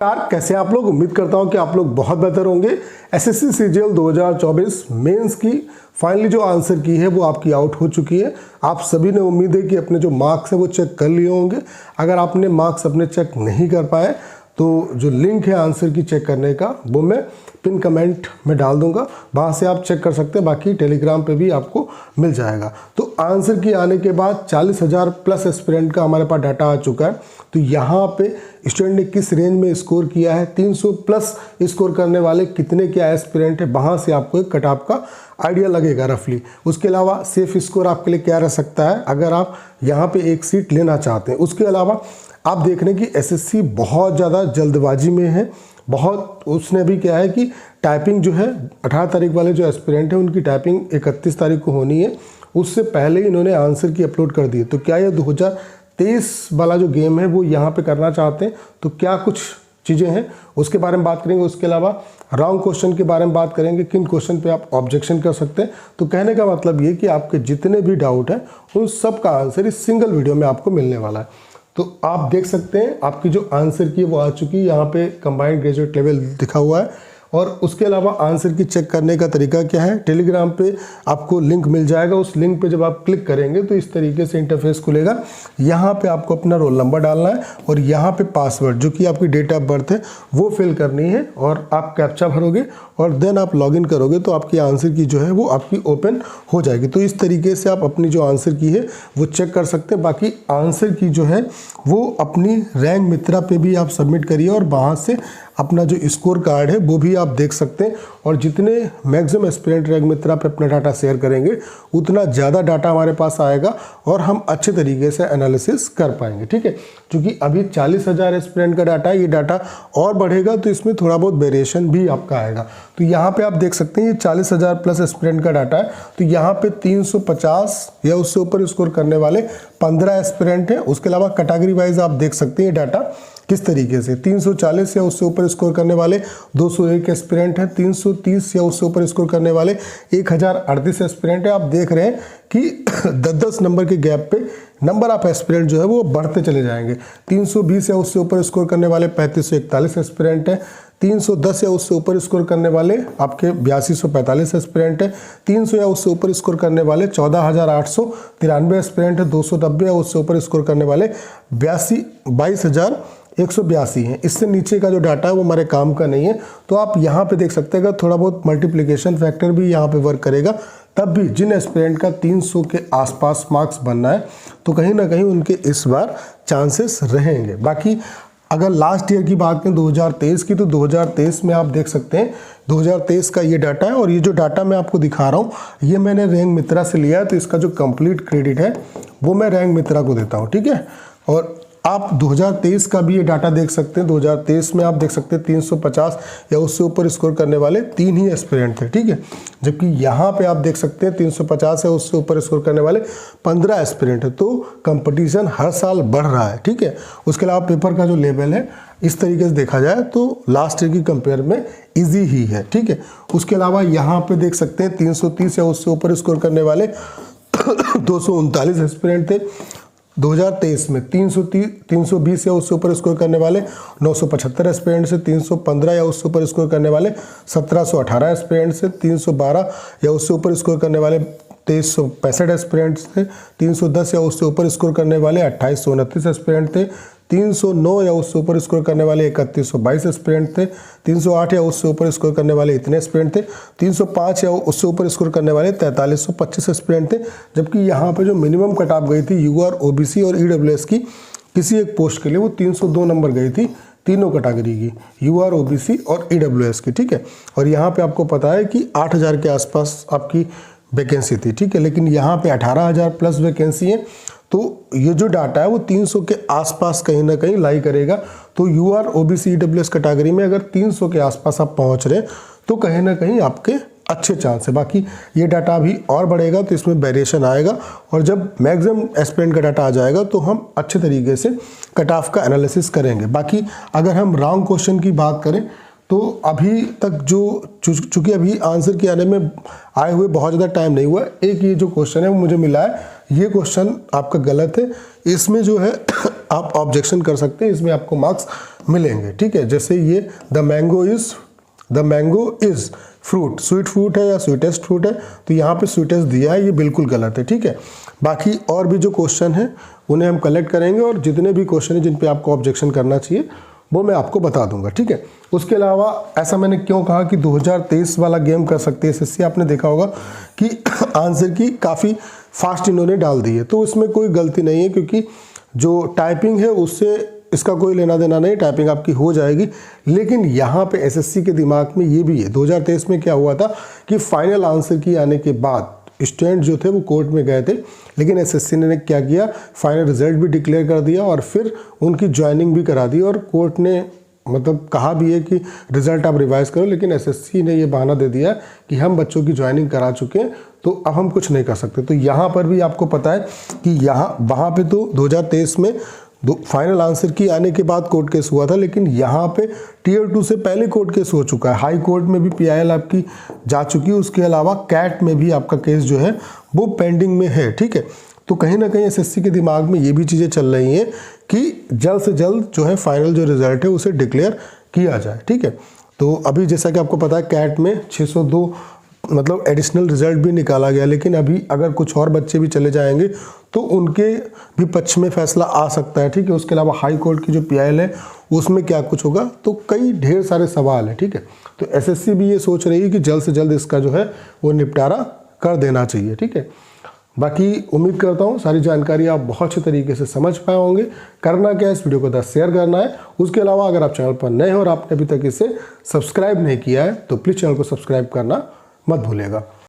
कैसे आप लोग। उम्मीद करता हूं कि आप लोग बहुत बेहतर होंगे। एसएससी सीजीएल 2024 मेंस की फाइनली जो आंसर की है वो आपकी आउट हो चुकी है। आप सभी ने उम्मीद है कि अपने जो मार्क्स है वो चेक कर लिए होंगे। अगर आपने मार्क्स अपने चेक नहीं कर पाए तो जो लिंक है आंसर की चेक करने का वो मैं पिन कमेंट में डाल दूंगा, वहाँ से आप चेक कर सकते हैं। बाकी टेलीग्राम पे भी आपको मिल जाएगा। तो आंसर की आने के बाद 40,000 प्लस एस्पिरेंट का हमारे पास डाटा आ चुका है। तो यहाँ पे स्टूडेंट ने किस रेंज में स्कोर किया है, 300 प्लस स्कोर करने वाले कितने क्या एस्पिरेंट है, वहाँ से आपको एक कट ऑफ का आइडिया लगेगा रफली। उसके अलावा सेफ स्कोर आपके लिए क्या रह सकता है अगर आप यहाँ पे एक सीट लेना चाहते हैं। उसके अलावा आप देख रहे हैं कि एसएससी बहुत ज़्यादा जल्दबाजी में है। बहुत उसने भी क्या है कि टाइपिंग जो है 18 तारीख वाले जो एस्पिरेंट हैं उनकी टाइपिंग 31 तारीख को होनी है। उससे पहले इन्होंने आंसर की अपलोड कर दी है। तो क्या ये 2023 वाला जो गेम है वो यहाँ पे करना चाहते हैं, तो क्या कुछ चीज़ें हैं उसके बारे में बात करेंगे। उसके अलावा रॉन्ग क्वेश्चन के बारे में बात करेंगे, किन क्वेश्चन पे आप ऑब्जेक्शन कर सकते हैं। तो कहने का मतलब ये कि आपके जितने भी डाउट हैं उन सब का आंसर इस सिंगल वीडियो में आपको मिलने वाला है। तो आप देख सकते हैं आपकी जो आंसर की वो आ चुकी है। यहाँ पे कंबाइंड ग्रेजुएट लेवल दिखा हुआ है। और उसके अलावा आंसर की चेक करने का तरीका क्या है, टेलीग्राम पे आपको लिंक मिल जाएगा। उस लिंक पे जब आप क्लिक करेंगे तो इस तरीके से इंटरफेस खुलेगा। यहाँ पे आपको अपना रोल नंबर डालना है और यहाँ पे पासवर्ड जो कि आपकी डेट ऑफ बर्थ है वो फिल करनी है और आप कैप्चा भरोगे और देन आप लॉगिन करोगे तो आपकी आंसर की जो है वो आपकी ओपन हो जाएगी। तो इस तरीके से आप अपनी जो आंसर की है वो चेक कर सकते हैं। बाकी आंसर की जो है वो अपनी रैंक मित्रा पे भी आप सबमिट करिए और वहाँ से अपना जो स्कोर कार्ड है वो भी आप देख सकते हैं। और जितने मैक्सिमम एस्पिरेंट रैंक मित्रा पे अपना डाटा शेयर करेंगे उतना ज़्यादा डाटा हमारे पास आएगा और हम अच्छे तरीके से एनालिसिस कर पाएंगे। ठीक है, क्योंकि अभी 40,000 एस्पिरेंट का डाटा है, ये डाटा और बढ़ेगा तो इसमें थोड़ा बहुत वेरिएशन भी आपका आएगा। तो यहाँ पे आप देख सकते हैं ये 40,000 प्लस एस्पिरेंट का डाटा है। तो यहाँ पे 350 या उससे ऊपर स्कोर करने वाले 15 एस्पिरेंट हैं। उसके अलावा कैटेगरी वाइज आप देख सकते हैं ये डाटा किस तरीके से 340 या उससे ऊपर स्कोर करने वाले 201 एस्पिरेंट हैं, 330 या उससे ऊपर स्कोर करने वाले 1038 एस्पिरेंट है। आप देख रहे हैं कि 10-10 नंबर के गैप पे नंबर ऑफ एस्पिरेंट जो है वो बढ़ते चले जाएंगे। 320 या उससे ऊपर स्कोर करने वाले 3541 एस्पिरेंट हैं, 310 या उससे ऊपर स्कोर करने वाले आपके 8245 एस्पिरेंट है, 300 या उससे ऊपर स्कोर करने वाले 14,893 एस्पिरेंट है, 290 या उससे ऊपर स्कोर करने वाले 22,182 हैं। इससे नीचे का जो डाटा है वो हमारे काम का नहीं है। तो आप यहाँ पे देख सकते हैं कि थोड़ा बहुत मल्टीप्लिकेशन फैक्टर भी यहाँ पे वर्क करेगा, तब भी जिन एस्पिरेंट का 300 के आसपास मार्क्स बनना है तो कहीं ना कहीं उनके इस बार चांसेस रहेंगे। बाकी अगर लास्ट ईयर की बात करें 2023 की, तो 2023 में आप देख सकते हैं 2023 का ये डाटा है। और ये जो डाटा मैं आपको दिखा रहा हूँ ये मैंने रैंक मित्रा से लिया है। तो इसका जो कंप्लीट क्रेडिट है वो मैं रैंक मित्रा को देता हूँ। ठीक है, और आप 2023 का भी ये डाटा देख सकते हैं। 2023 में आप देख सकते हैं 350 या उससे ऊपर स्कोर करने वाले 3 ही एस्पिरेंट थे। ठीक है, जबकि यहाँ पे आप देख सकते हैं 350 या उससे ऊपर स्कोर करने वाले 15 एस्पिरेंट है। तो कंपटीशन हर साल बढ़ रहा है। ठीक है, उसके अलावा पेपर का जो लेवल है इस तरीके से देखा जाए तो लास्ट ईयर की कंपेयर में ईजी ही है। ठीक है, उसके अलावा यहाँ पे देख सकते हैं 330 या उससे ऊपर स्कोर करने वाले 239 एस्पिरेंट थे। 2023 में 320 या उससे ऊपर स्कोर करने वाले 975 एस्पिरेंट से, 315 या उससे ऊपर स्कोर करने वाले 1718 एस्पिरेंट से, 312 या उससे ऊपर स्कोर करने वाले 2365 एस्पिरेंट थे, 310 या उससे ऊपर स्कोर करने वाले 2829 एस्पिरेंट थे, 309 या उससे ऊपर स्कोर करने वाले 3122 एस्पिरेंट थे, 308 या उससे ऊपर स्कोर करने वाले इतने एस्पिरेंट थे, 305 या उससे ऊपर स्कोर करने वाले 4325 एस्पिरेंट थे। जबकि यहाँ पे जो मिनिमम कट ऑफ गई थी यूआर, ओबीसी और ईडब्ल्यूएस की किसी एक पोस्ट के लिए वो 302 नंबर गई थी, तीनों कैटेगरी की, यूआर, ओबीसी और ईडब्ल्यूएस की। ठीक है, और यहाँ पे आपको पता है कि 8,000 के आसपास आपकी वैकेंसी थी। ठीक है, लेकिन यहाँ पे 18,000 प्लस वैकेंसी है। तो ये जो डाटा है वो 300 के आसपास कहीं ना कहीं लाई करेगा। तो यूआर, ओबीसी, ईडब्ल्यूएस कैटेगरी में अगर 300 के आसपास आप पहुंच रहे हैं तो कहीं ना कहीं आपके अच्छे चांस है। बाकी ये डाटा अभी और बढ़ेगा तो इसमें वेरिएशन आएगा और जब मैक्सिमम एस्पिरेंट का डाटा आ जाएगा तो हम अच्छे तरीके से कट ऑफ का एनालिसिस करेंगे। बाकी अगर हम रॉन्ग क्वेश्चन की बात करें तो अभी तक जो चूँकि अभी आंसर के आने में आए हुए बहुत ज़्यादा टाइम नहीं हुआ, एक ये जो क्वेश्चन है वो मुझे मिला है, ये क्वेश्चन आपका गलत है, इसमें जो है आप ऑब्जेक्शन कर सकते हैं, इसमें आपको मार्क्स मिलेंगे, ठीक है। जैसे ये the mango is fruit, sweet fruit है या स्वीटेस्ट फ्रूट है, तो यहाँ पे स्वीटेस्ट दिया है, ये बिल्कुल गलत है, ठीक है। बाकी और भी जो क्वेश्चन है उन्हें हम कलेक्ट करेंगे और जितने भी क्वेश्चन है जिन पे आपको ऑब्जेक्शन करना चाहिए वो मैं आपको बता दूंगा, ठीक है। उसके अलावा ऐसा मैंने क्यों कहा कि 2023 वाला गेम कर सकते हैं एसएससी, आपने देखा होगा कि आंसर की काफ़ी फास्ट इन्होंने डाल दी है, तो इसमें कोई गलती नहीं है क्योंकि जो टाइपिंग है उससे इसका कोई लेना देना नहीं, टाइपिंग आपकी हो जाएगी। लेकिन यहाँ पे एसएससी के दिमाग में ये भी है, 2023 में क्या हुआ था कि फाइनल आंसर की आने के बाद स्टूडेंट जो थे वो कोर्ट में गए थे, लेकिन एसएससी ने क्या किया, फाइनल रिजल्ट भी डिक्लेयर कर दिया और फिर उनकी ज्वाइनिंग भी करा दी और कोर्ट ने मतलब कहा भी है कि रिजल्ट आप रिवाइज करो, लेकिन एसएससी ने ये बहाना दे दिया कि हम बच्चों की ज्वाइनिंग करा चुके हैं तो अब हम कुछ नहीं कर सकते। तो यहाँ पर भी आपको पता है कि वहाँ पे तो 2023 में फाइनल आंसर की आने के बाद कोर्ट केस हुआ था, लेकिन यहाँ पे टियर 2 से पहले कोर्ट केस हो चुका है, हाई कोर्ट में भी पीआईएल आपकी जा चुकी है, उसके अलावा कैट में भी आपका केस जो है वो पेंडिंग में है, ठीक है। तो कहीं ना कहीं एसएससी के दिमाग में ये भी चीज़ें चल रही हैं कि जल्द से जल्द जो है फाइनल जो रिजल्ट है उसे डिक्लेयर किया जाए, ठीक है। तो अभी जैसा कि आपको पता है कैट में 602 मतलब एडिशनल रिजल्ट भी निकाला गया, लेकिन अभी अगर कुछ और बच्चे भी चले जाएंगे तो उनके भी पक्ष में फैसला आ सकता है, ठीक है। उसके अलावा हाई कोर्ट की जो पीआईएल है उसमें क्या कुछ होगा, तो कई ढेर सारे सवाल हैं, ठीक है। तो एसएससी भी ये सोच रही है कि जल्द से जल्द इसका जो है वो निपटारा कर देना चाहिए, ठीक है। बाकी उम्मीद करता हूँ सारी जानकारी आप बहुत अच्छे तरीके से समझ पाए होंगे। करना क्या है, इस वीडियो को 10 शेयर करना है। उसके अलावा अगर आप चैनल पर नए हैं और आपने अभी तक इसे सब्सक्राइब नहीं किया है तो प्लीज़ चैनल को सब्सक्राइब करना मत भूलिएगा।